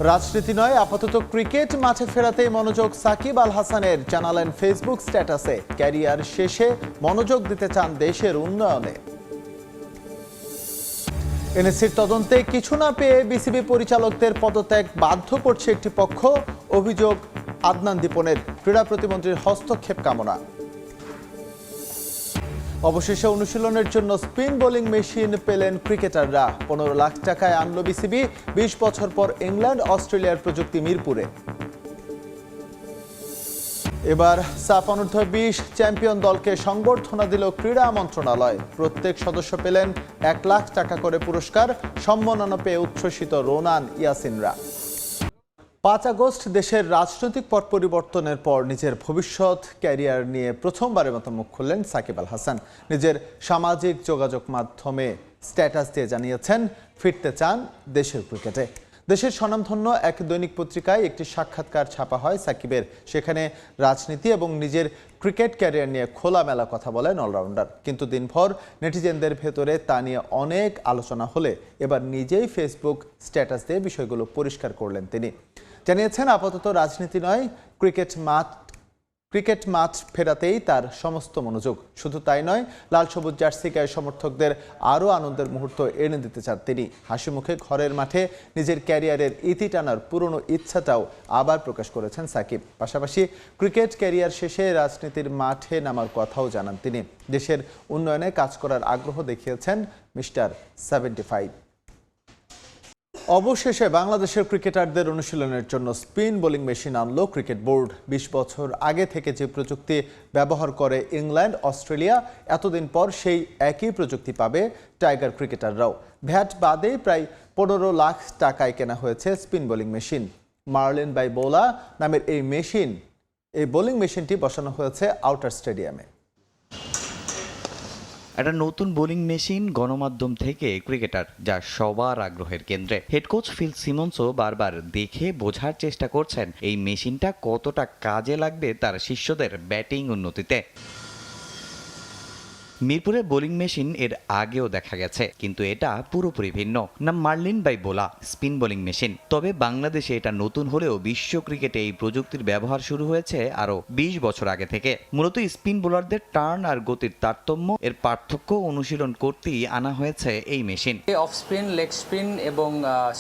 রাজনীতি নয়, আপাতত ক্রিকেট মাঠে ফেরাতেই মনোযোগ সাকিব আল হাসানের, জানালেন ফেসবুক স্ট্যাটাসে। ক্যারিয়ার শেষে মনোযোগ দিতে চান দেশের উন্নয়নে। এনএসসির তদন্তে কিছু না পেয়ে বিসিবি পরিচালকদের পদত্যাগ বাধ্য করছে একটি পক্ষ, অভিযোগ আদনান দীপনের। ক্রীড়া প্রতিমন্ত্রীর হস্তক্ষেপ কামনা। অবশেষে অনুশীলনের জন্য স্পিন বোলিং মেশিন পেলেন ক্রিকেটাররা। 15 লাখ টাকায় আনলো বিসিবি। 20 বছর পর ইংল্যান্ড অস্ট্রেলিয়ার প্রযুক্তি মিরপুরে। এবার সাফ অনূর্ধ্ব 20 চ্যাম্পিয়ন দলকে সংবর্ধনা দিল ক্রীড়া মন্ত্রণালয়। প্রত্যেক সদস্য পেলেন 1 লাখ টাকা করে পুরস্কার। সম্মাননা পেয়ে উচ্ছ্বসিত রোনান ইয়াসিনরা। 5 আগস্ট দেশের রাজনৈতিক পট পরিবর্তনের পর নিজের ভবিষ্যৎ ক্যারিয়ার নিয়ে প্রথমবারের মতো মুখ খুললেন সাকিব আল হাসান। নিজের সামাজিক যোগাযোগ মাধ্যমে স্ট্যাটাস দিয়ে জানিয়েছেন ফিরতে চান দেশের ক্রিকেটে। দেশের স্বনামধন্য এক দৈনিক পত্রিকায় একটি সাক্ষাৎকার ছাপা হয় সাকিবের। সেখানে রাজনীতি এবং নিজের ক্রিকেট ক্যারিয়ার নিয়ে খোলামেলা কথা বলেন অলরাউন্ডার। কিন্তু দিনভর নেটিজেনদের ভেতরে তা নিয়ে অনেক আলোচনা হলে এবার নিজেই ফেসবুক স্ট্যাটাস দিয়ে বিষয়গুলো পরিষ্কার করলেন তিনি। জানিয়েছেন আপাতত রাজনীতি নয়, ক্রিকেট মাঠ ফেরাতেই তার সমস্ত মনোযোগ। শুধু তাই নয়, লাল সবুজ জার্সি গায়ে সমর্থকদের আরও আনন্দের মুহূর্ত এনে দিতে চান তিনি। হাসি মুখে ঘরের মাঠে নিজের ক্যারিয়ারের ইতি টানার পুরনো ইচ্ছাটাও আবার প্রকাশ করেছেন সাকিব। পাশাপাশি ক্রিকেট ক্যারিয়ার শেষে রাজনীতির মাঠে নামার কথাও জানান তিনি। দেশের উন্নয়নে কাজ করার আগ্রহ দেখিয়েছেন মিস্টার 75। অবশেষে বাংলাদেশের ক্রিকেটারদের অনুশীলনের জন্য স্পিন বোলিং মেশিন আনলো ক্রিকেট বোর্ড। 20 বছর আগে থেকে যে প্রযুক্তি ব্যবহার করে ইংল্যান্ড অস্ট্রেলিয়া, এতদিন পর সেই একই প্রযুক্তি পাবে টাইগার ক্রিকেটাররাও। ভ্যাট বাদে প্রায় 15 লাখ টাকায় কেনা হয়েছে spin bowling machine. Merlin by Bola নামের এই বোলিং মেশিনটি বসানো হয়েছে আউটার স্টেডিয়ামে। একটা নতুন বোলিং মেশিন গণমাধ্যম থেকে ক্রিকেটার, যা সবার আগ্রহের কেন্দ্রে। হেড কোচ ফিল সিমন্সও বারবার দেখে বোঝার চেষ্টা করছেন এই মেশিনটা কতটা কাজে লাগবে তার শিষ্যদের ব্যাটিং উন্নতিতে। মিরপুরে বোলিং মেশিন এর আগেও দেখা গেছে, কিন্তু এটা পুরোপুরি ভিন্ন। নাম মার্লিন বাই বোলা, স্পিন বোলিং মেশিন। তবে বাংলাদেশে এটা নতুন হলেও বিশ্ব ক্রিকেটে এই প্রযুক্তির ব্যবহার শুরু হয়েছে আরও 20 বছর আগে থেকে। মূলত স্পিন বোলারদের টার্ন আর গতির তারতম্য এর পার্থক্য অনুশীলন করতেই আনা হয়েছে এই machine. Off spin, leg spin এবং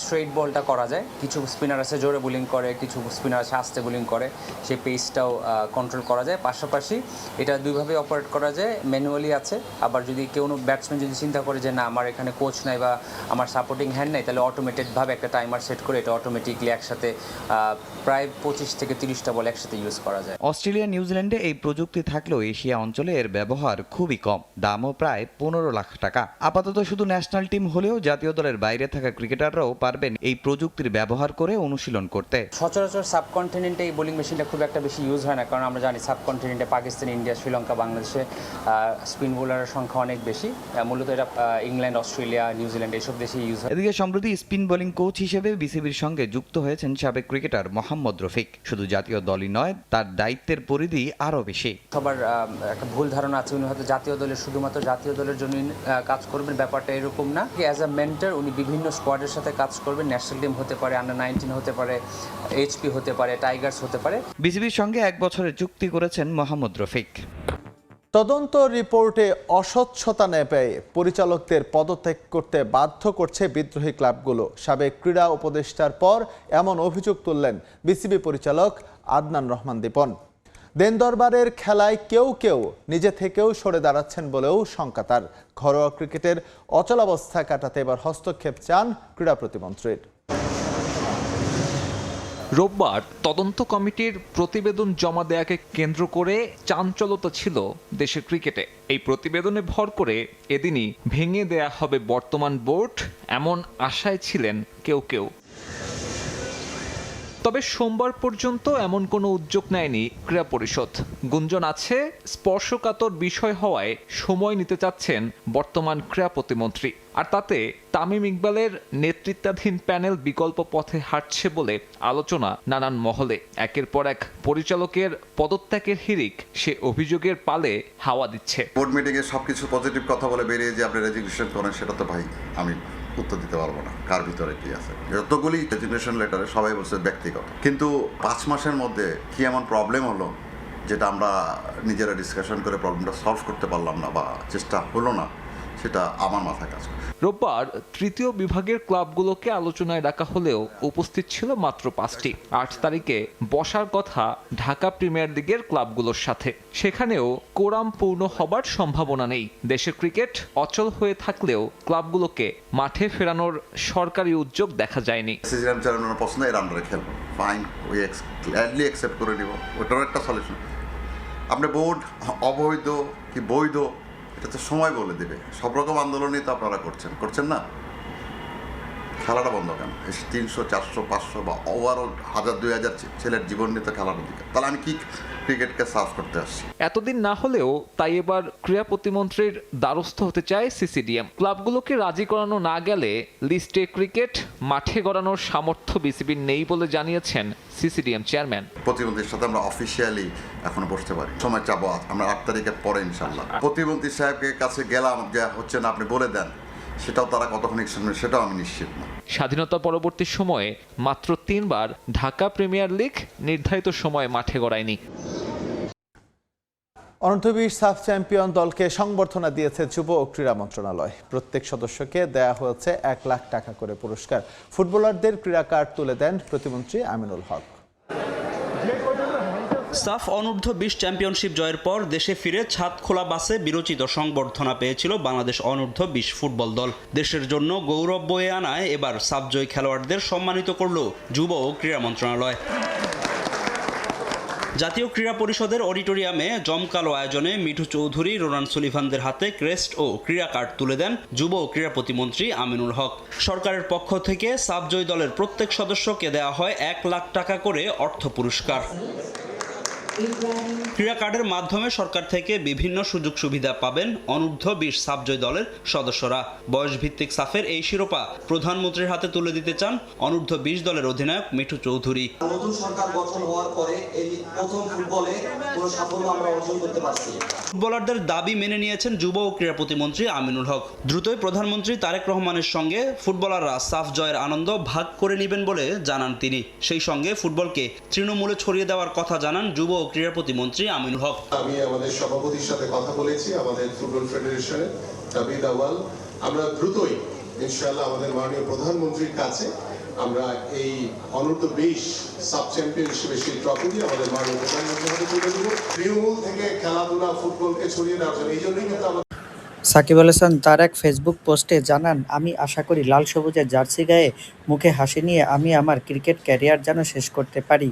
স্ট্রেট বলটা করা যায়। কিছু স্পিনার আছে জোরে বোলিং করে, কিছু স্পিনার আছে আস্তে বোলিং করে, সেই পেসটাও কন্ট্রোল করা যায়। পাশাপাশি এটা দুইভাবে অপারেট করা যায়, ম্যানুয়ালি আছে। আবার যদি কেউ ব্যাটসম্যান যদি চিন্তা করে যে না আমার এখানে কোচ নাই বা আমার সাপোর্টিং হ্যান্ড নাই, তাহলে অটোমেটেডভাবে একটা টাইমার সেট করে এটা অটোমেটিকলি একসাথে প্রায় 25 থেকে 30টা বল একসাথে ইউজ করা যায়। অস্ট্রেলিয়া, নিউজিল্যান্ডে এই প্রযুক্তি থাকলেও এশিয়া অঞ্চলে এর ব্যবহার খুবই কম। দামও প্রায় 15 লাখ টাকা। আপাতত শুধু ন্যাশনাল টিম হলেও জাতীয় দলের বাইরে থাকা ক্রিকেটাররাও পারবেন এই প্রযুক্তির ব্যবহার করে অনুশীলন করতে। সচরাচর সাবকন্টিনেন্টে এই বোলিং মেশিনটা খুব একটা বেশি ইউজ হয় না, কারণ আমরা জানি সাবকন্টিনেন্টে পাকিস্তান, ইন্ডিয়া, শ্রীলঙ্কা, বাংলাদেশে স্পিন বোলারের সংখ্যা অনেক বেশি। মূলত এটা ইংল্যান্ড, অস্ট্রেলিয়া, নিউজিল্যান্ড এইসব দেশে ইউজ হয়। এদিকে সম্প্রতি স্পিন বোলিং কোচ হিসেবে বিসিবির সঙ্গে যুক্ত হয়েছেন সাবেক ক্রিকেটার মোহাম্মদ রফিক। শুধু জাতীয় দলই নয়, তার দায়িত্বের পরিধি আরও বেশি। সবার একটা ভুল ধারণা আছে উনি হয়তো জাতীয় দলের শুধুমাত্র জাতীয় দলের জন্য কাজ করবেন, ব্যাপারটা এরকম না। অ্যাজ আ মেন্টর উনি বিভিন্ন স্কোয়াডের সাথে কাজ করবেন। ন্যাশনাল টিম হতে পারে, আন্ডার 19 হতে পারে, এইচপি হতে পারে, টাইগার্স হতে পারে। বিসিবির সঙ্গে 1 বছরের চুক্তি করেছেন মোহাম্মদ রফিক। তদন্ত রিপোর্টে অস্বচ্ছতা পেয়ে পরিচালকদের পদত্যাগ করতে বাধ্য করছে বিদ্রোহী ক্লাবগুলো। সাবেক ক্রীড়া উপদেষ্টার পর এমন অভিযোগ তুললেন বিসিবি পরিচালক আদনান রহমান দীপন। দেন দরবারের খেলায় কেউ নিজে থেকেও সরে দাঁড়াচ্ছেন বলেও শঙ্কা তার। ঘরোয়া ক্রিকেটের অচলাবস্থা কাটাতে এবার হস্তক্ষেপ চান ক্রীড়া প্রতিমন্ত্রীর। রোববার তদন্ত কমিটির প্রতিবেদন জমা দেয়াকে কেন্দ্র করে চাঞ্চল্যতা ছিল দেশের ক্রিকেটে। এই প্রতিবেদনে ভর করে এদিনই ভেঙে দেয়া হবে বর্তমান বোর্ড, এমন আশায় ছিলেন কেউ। তবে সোমবার পর্যন্ত এমন কোনো উদ্যোগ নেয়নি ক্রীড়া পরিষদ। গুঞ্জন আছে স্পর্শকাতর বিষয় হওয়ায় সময় নিতে চাচ্ছেন বর্তমান ক্রীড়া প্রতিমন্ত্রী। আর তাতে তামিম ইকবালের নেতৃত্বাধীন প্যানেল বিকল্প পথে হাঁটছে বলে আলোচনা নানান মহলে। একের পর এক পরিচালকের পদত্যাগের হিড়িক সে অভিযোগের পালে হাওয়া দিচ্ছে। বোর্ড মিটিংয়ে সবকিছু পজিটিভ কথা বলে বেরিয়ে যে আপনি রেজিগনেশন করেন, সেটা তো ভাই আমি উত্তর দিতে পারবো না কার ভিতরে কি আছে। যতগুলি রেজিগনেশন লেটারে সবাই বলছে ব্যক্তিগত, কিন্তু 5 মাসের মধ্যে কি এমন প্রবলেম হলো যেটা আমরা নিজেরা ডিসকাশন করে প্রবলেমটা সলভ করতে পারলাম না বা চেষ্টা হলো না, সেটা আমার মাথায় কাজ করে। রোববার তৃতীয় বিভাগের ক্লাবগুলোকে আলোচনায় ডাকা হলেও উপস্থিত ছিল মাত্র 5টি। 8 তারিখে বসার কথা ঢাকা প্রিমিয়ার লিগের ক্লাবগুলোর সাথে, সেখানেও কোরাম পূর্ণ হবার সম্ভাবনা নেই। দেশের ক্রিকেট অচল হয়ে থাকলেও ক্লাবগুলোকে মাঠে ফেরানোর সরকারি উদ্যোগ দেখা যায়নি। সিজিএম চেয়ারম্যানের পছন্দ এর আন্ডারে খেলবো, ফাইন, ওই গ্ল্যাডলি অ্যাকসেপ্ট করে নিব, ওটারও একটা সলিউশন। আপনি বোর্ড অবৈধ কি বৈধ এটা তো সময় বলে দেবে। সব রকম আন্দোলনই তো আপনারা করছেন না। খেলাটা বন্ধ কেন? 300, 400, 500 বা ওভারঅল 1000-2000 ছেলের জীবন নিয়ে তো খেলার অধিকার। তাহলে আমি কি ক্রিকেটকে সার্ভ করতে আসছি? এতদিন না হলেও তাই এবার ক্রীড়া প্রতিমন্ত্রীর দ্বারস্থ হতে চায় সিসিডিএম। ক্লাবগুলোকে রাজি করানো না গেলে লিস্টে ক্রিকেট মাঠে গড়ানোর সামর্থ্য বিসিবির নেই বলে জানিয়েছেন সিসিডিএম চেয়ারম্যান। প্রতিমন্ত্রীর সাথে আমরা অফিসিয়ালি এখনো বসতে পারি, সময় চাবো আমরা 8 তারিখের পরে ইনশাল্লাহ। প্রতিমন্ত্রী সাহেবের কাছে গেলাম, যা হচ্ছে না আপনি বলে দেন, সেটাও তারা কতক্ষণ শুনবে সেটাও আমি নিশ্চিত না। স্বাধীনতা পরবর্তী সময়ে মাত্র 3 বার ঢাকা প্রিমিয়ার লিগ নির্ধারিত সময়ে মাঠে গড়ায়নি। অনূর্ধ্ব-20 সাফ চ্যাম্পিয়ন দলকে সংবর্ধনা দিয়েছে যুব ও ক্রীড়া মন্ত্রণালয়। প্রত্যেক সদস্যকে দেয়া হয়েছে 1 লাখ টাকা করে পুরস্কার। ফুটবলারদের ক্রীড়া কার্ড তুলে দেন প্রতিমন্ত্রী আমিনুল হক। সাফ অনূর্ধ্ব-20 চ্যাম্পিয়নশিপ জয়ের পর দেশে ফিরে ছাদ খোলা বাসে বিরচিত সংবর্ধনা পেয়েছিল বাংলাদেশ অনূর্ধ্ব-20 ফুটবল দল। দেশের জন্য গৌরব বয়ে আনায় এবার সাফ জয়ী খেলোয়াড়দের সম্মানিত করল যুব ও ক্রীড়া মন্ত্রণালয়। জাতীয় ক্রীড়া পরিষদের অডিটোরিয়ামে জমকালো আয়োজনে মিঠু চৌধুরী, রোনান সুলিভানদের হাতে ক্রেস্ট ও ক্রীড়া কার্ড তুলে দেন যুব ও ক্রীড়া প্রতিমন্ত্রী আমিনুল হক। সরকারের পক্ষ থেকে সাফ জয়ী দলের প্রত্যেক সদস্যকে দেওয়া হয় 1 লাখ টাকা করে অর্থ পুরস্কার। ক্রীড়া কার্ডের মাধ্যমে সরকার থেকে বিভিন্ন সুযোগ সুবিধা পাবেন অনূর্ধ্ব-20 সাফজয় দলের সদস্যরা। বয়সভিত্তিক সাফের এই শিরোপা প্রধানমন্ত্রীর হাতে তুলে দিতে চান অনূর্ধ্ব-20 দলের অধিনায়ক মিঠু চৌধুরী। নতুন সরকার গঠন হওয়ার পরে এই প্রথম ফুটবলে কোনো সাফল্য আমরা অর্জন করতে পারছি। ফুটবলারদের দাবি মেনে নিয়েছেন যুব ও ক্রীড়া প্রতিমন্ত্রী আমিনুল হক। দ্রুতই প্রধানমন্ত্রী তারেক রহমানের সঙ্গে ফুটবলাররা সাফ জয়ের আনন্দ ভাগ করে নেবেন বলে জানান তিনি। সেই সঙ্গে ফুটবলকে তৃণমূলে ছড়িয়ে দেওয়ার কথা জানান যুব ও ক্রীড়া প্রতিমন্ত্রী আমিনুল হক। আমি আমাদের সভাপতির সাথে কথা বলেছি, আমাদের ফুটবল ফেডারেশনের দাবিদ আওয়াল, আমরা দ্রুতই ইনশাআল্লাহ আমাদের মাননীয় প্রধানমন্ত্রীর কাছে আমরা এই অনূর্ধ্ব-20 সাব চ্যাম্পিয়নশিপের সেই ট্রফিটি আমাদের মাননীয় প্রধানমন্ত্রীর হাতে তুলে দেব। তৃণমূল থেকে খেলাধুলা ফুটবলকে ছড়িয়ে দেওয়ার জন্য এই জন্যই কিন্তু আমরা। সাকিব আল হাসান তার এক ফেসবুক পোস্টে জানান, আমি আশা করি লাল সবুজের জার্সি গায়ে মুখে হাসি নিয়ে আমি আমার ক্রিকেট ক্যারিয়ার যেন শেষ করতে পারি।